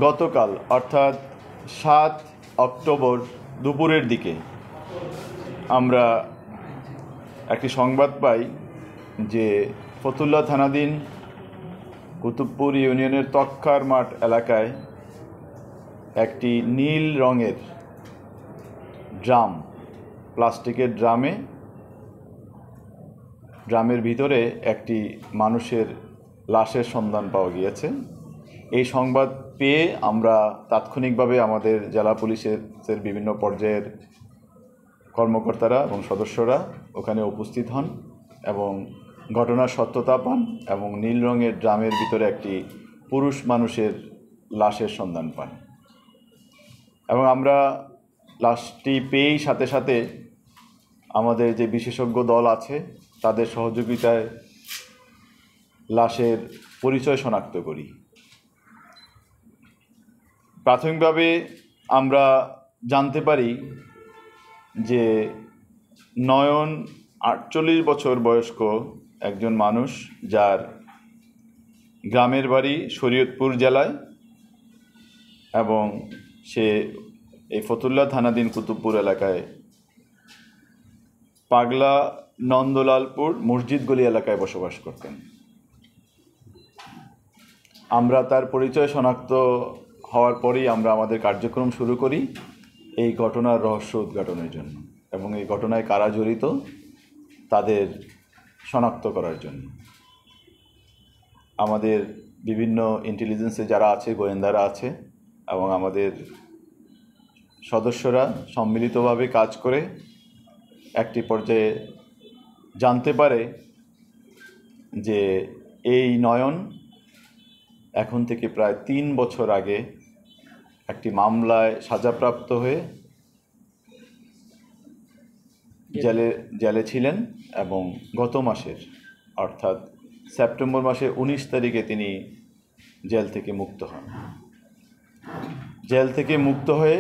গতকাল অর্থাৎ 7 অক্টোবর দুপুরের দিকে আমরা একটি সংবাদ পাই যে ফতুল্লা থানাধীন কুতুবপুর ইউনিয়নের তক্কার মাঠ এলাকায় একটি নীল রঙের ড্রাম, প্লাস্টিকের ড্রামের ভিতরে একটি মানুষের লাশের সন্ধান পাওয়া গিয়েছে। এই সংবাদ পেয়ে আমরা তাৎক্ষণিকভাবে আমাদের জেলা পুলিশের বিভিন্ন পর্যায়ের কর্মকর্তারা এবং সদস্যরা ওখানে উপস্থিত হন এবং ঘটনার সত্যতা পান এবং নীল রঙের ড্রামের ভিতরে একটি পুরুষ মানুষের লাশের সন্ধান পান এবং আমরা লাশটি পেয়েই সাথে সাথে আমাদের যে বিশেষজ্ঞ দল আছে তাদের সহযোগিতায় লাশের পরিচয় শনাক্ত করি। প্রাথমিকভাবে আমরা জানতে পারি যে নয়ন 48 বছর বয়স্ক একজন মানুষ, যার গ্রামের বাড়ি শরীয়তপুর জেলায় এবং সে এই ফতুল্লা থানাধীন কুতুবপুর এলাকায় পাগলা নন্দলালপুর মসজিদ গলি এলাকায় বসবাস করতেন। আমরা তার পরিচয় শনাক্ত হওয়ার পরেই আমরা আমাদের কার্যক্রম শুরু করি এই ঘটনার রহস্য উদ্ঘাটনের জন্য এবং এই ঘটনায় কারা জড়িত তাদের শনাক্ত করার জন্য। আমাদের বিভিন্ন ইন্টেলিজেন্সে যারা আছে, গোয়েন্দারা আছে এবং আমাদের সদস্যরা সম্মিলিতভাবে কাজ করে একটি পর্যায়ে জানতে পারে যে এই নয়ন এখন থেকে প্রায় 3 বছর আগে একটি মামলায় সাজাপ্রাপ্ত হয়ে জেলে ছিলেন এবং গত মাসের অর্থাৎ সেপ্টেম্বর মাসের 19 তারিখে তিনি জেল থেকে মুক্ত হন। জেল থেকে মুক্ত হয়ে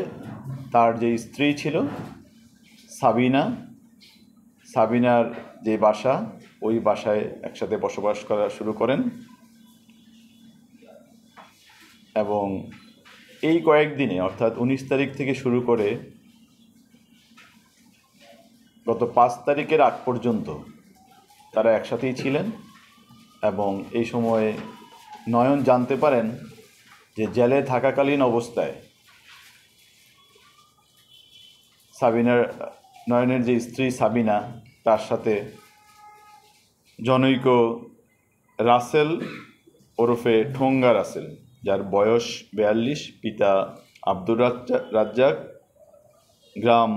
তার যে স্ত্রী ছিল সাবিনার যে বাসা, ওই বাসায় একসাথে বসবাস করা শুরু করেন এবং এই কয়েকদিনে অর্থাৎ 19 তারিখ থেকে শুরু করে গত 5 তারিখের আগ পর্যন্ত তারা একসাথেই ছিলেন এবং এই সময়ে নয়ন জানতে পারেন যে জেলে থাকাকালীন অবস্থায় নয়নের যে স্ত্রী সাবিনা, তার সাথে জনৈক রাসেল ওরফে ঠোঙ্গা রাসেল, যার বয়স 42, পিতা আব্দুর রাজ্জাক, গ্রাম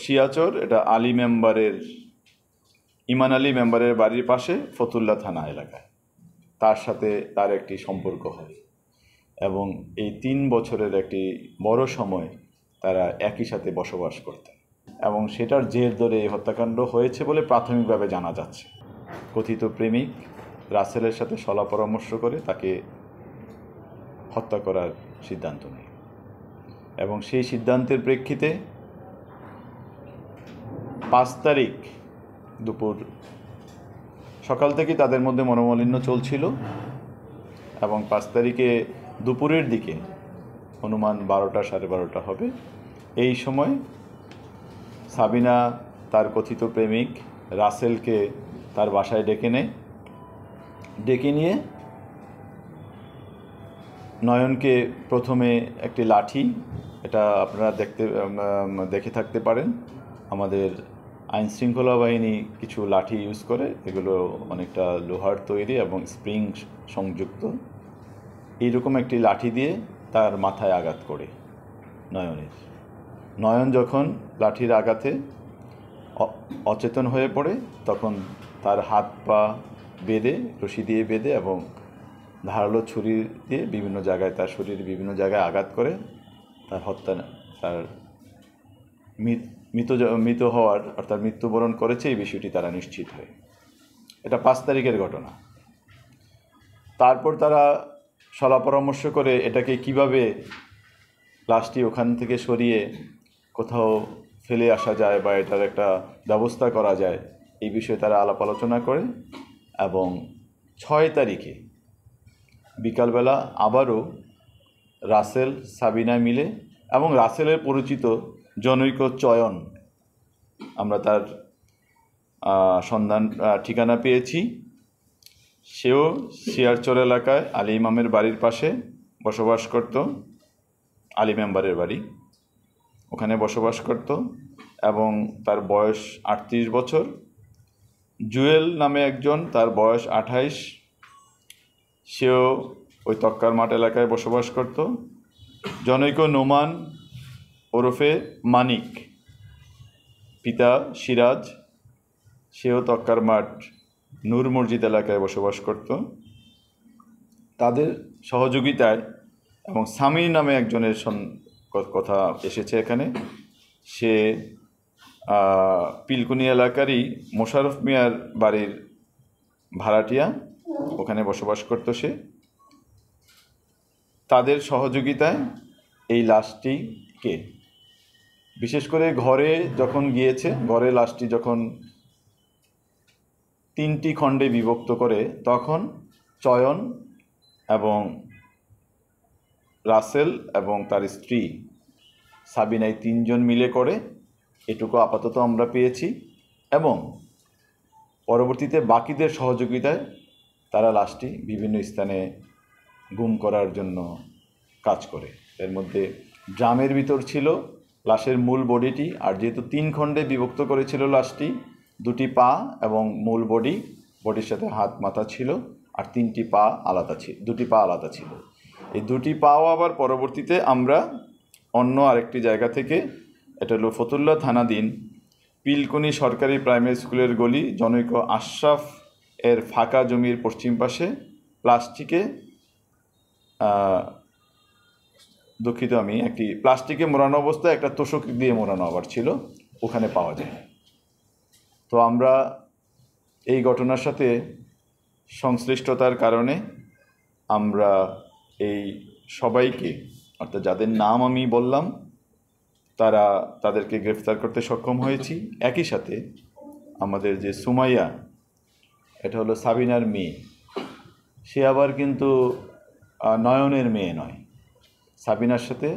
শিয়াচর, এটা ইমান আলী মেম্বারের বাড়ির পাশে ফতুল্লা থানা এলাকায়, তার সাথে তার একটি সম্পর্ক হয় এবং এই 3 বছরের একটি বড় সময় তারা একই সাথে বসবাস করতেন এবং সেটার জের ধরে এই হত্যাকাণ্ড হয়েছে বলে প্রাথমিকভাবে জানা যাচ্ছে। কথিত প্রেমিক রাসেলের সাথে সলা পরামর্শ করে তাকে হত্যা করার সিদ্ধান্ত নেয় এবং সেই সিদ্ধান্তের প্রেক্ষিতে 5 তারিখ দুপুর সকাল থেকে তাদের মধ্যে মনোমালিন্য চলছিল এবং 5 তারিখে দুপুরের দিকে অনুমান 12টা সাড়ে 12টা হবে, এই সময় সাবিনা তার কথিত প্রেমিক রাসেলকে তার বাসায় ডেকে নিয়ে নয়নকে প্রথমে একটি লাঠি, এটা আপনারা দেখে থাকতে পারেন, আমাদের আইন শৃঙ্খলা বাহিনী কিছু লাঠি ইউজ করে, এগুলো অনেকটা লোহার তৈরি এবং স্প্রিং সংযুক্ত, এইরকম একটি লাঠি দিয়ে তার মাথায় আঘাত করে নয়ন যখন লাঠির আঘাতে অচেতন হয়ে পড়ে তখন তার হাত পা রশি দিয়ে বেঁধে এবং ধারালো ছুরি দিয়ে বিভিন্ন জায়গায়, তার শরীরে বিভিন্ন জায়গায় আঘাত করে তার মৃত হওয়ার অর্থাৎ মৃত্যুবরণ করেছে এই বিষয়টি তারা নিশ্চিত হয়। এটা 5 তারিখের ঘটনা। তারপর তারা সলা পরামর্শ করে এটাকে কিভাবে লাশটি ওখান থেকে সরিয়ে কোথাও ফেলে আসা যায় বা এটার একটা ব্যবস্থা করা যায়, এই বিষয়ে তারা আলাপ আলোচনা করে এবং 6 তারিখে বিকালবেলা আবারও রাসেল সাবিনা মিলে এবং রাসেলের পরিচিত জনৈক চয়ন, আমরা তার সন্ধান ঠিকানা পেয়েছি। সেও শিয়ারচর এলাকায় আলী ইমামের বাড়ির পাশে বসবাস করত, আলী মেম্বারের বাড়ি, ওখানে বসবাস করত এবং তার বয়স 38 বছর। জুয়েল নামে একজন, তার বয়স 28, সেও ওই তক্কার মাঠ এলাকায় বসবাস করত। জনৈক নোমান ওরফে মানিক, পিতা সিরাজ, সেও তক্কার মাঠ নূর মসজিদ এলাকায় বসবাস করত। তাদের সহযোগিতায় এবং সামির নামে একজনের কথা এসেছে এখানে, সে পিলকুনি এলাকারই মোশাররফ মিয়ার বাড়ির ভাড়াটিয়া, ওখানে বসবাস করত সে। তাদের সহযোগিতায় এই লাশটিকে, বিশেষ করে ঘরে যখন গিয়েছে, ঘরে লাশটি যখন 3টি খণ্ডে বিভক্ত করে, তখন চয়ন এবং রাসেল এবং তার স্ত্রী সাবিনা, এই 3 জন মিলে করে, এটুকু আপাতত আমরা পেয়েছি। এবং পরবর্তীতে বাকিদের সহযোগিতায় তারা লাশটি বিভিন্ন স্থানে গুম করার জন্য কাজ করে। এর মধ্যে ড্রামের ভিতর ছিল লাশের মূল বডিটি, আর যেহেতু 3 খণ্ডে বিভক্ত করেছিল লাশটি, 2টি পা এবং মূল বডির সাথে হাত মাথা ছিল, আর 3টি পা আলাদা ছিল, 2টি পা আলাদা ছিল। এই 2টি পাও আবার পরবর্তীতে আমরা অন্য আরেকটি জায়গা থেকে, এটা হলো ফতুল্লা থানাধীন পিলকুনি সরকারি প্রাইমারি স্কুলের গলি, জনৈক আশরাফ এর ফাঁকা জমির পশ্চিম পাশে প্লাস্টিকে একটি প্লাস্টিকে মোড়ানো অবস্থায় একটা তোষক দিয়ে মোড়ানো আবার ছিল, ওখানে পাওয়া যায়। তো আমরা এই ঘটনার সাথে সংশ্লিষ্টতার কারণে আমরা এই সবাইকে, অর্থাৎ যাদের নাম আমি বললাম, তাদেরকে গ্রেফতার করতে সক্ষম হয়েছি। একই সাথে আমাদের যে সুমাইয়া, এটা হলো সাবিনার মেয়ে, সে আবার কিন্তু নয়নের মেয়ে নয়। সাবিনার সাথে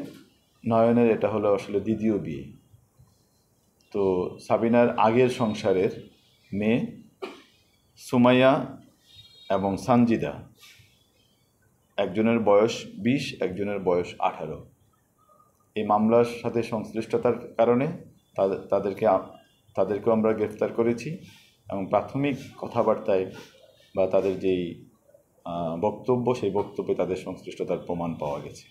নয়নের এটা হলো আসলে দ্বিতীয় বিয়ে। তো সাবিনার আগের সংসারের মেয়ে সুমাইয়া এবং সানজিদা, একজনের বয়স 20, একজনের বয়স 18। এই মামলার সাথে সংশ্লিষ্টতার কারণে তাদেরকেও আমরা গ্রেফতার করেছি এবং প্রাথমিক কথাবার্তায় বা তাদের যেই বক্তব্য, সেই বক্তব্যে তাদের সংশ্লিষ্টতার প্রমাণ পাওয়া গেছে।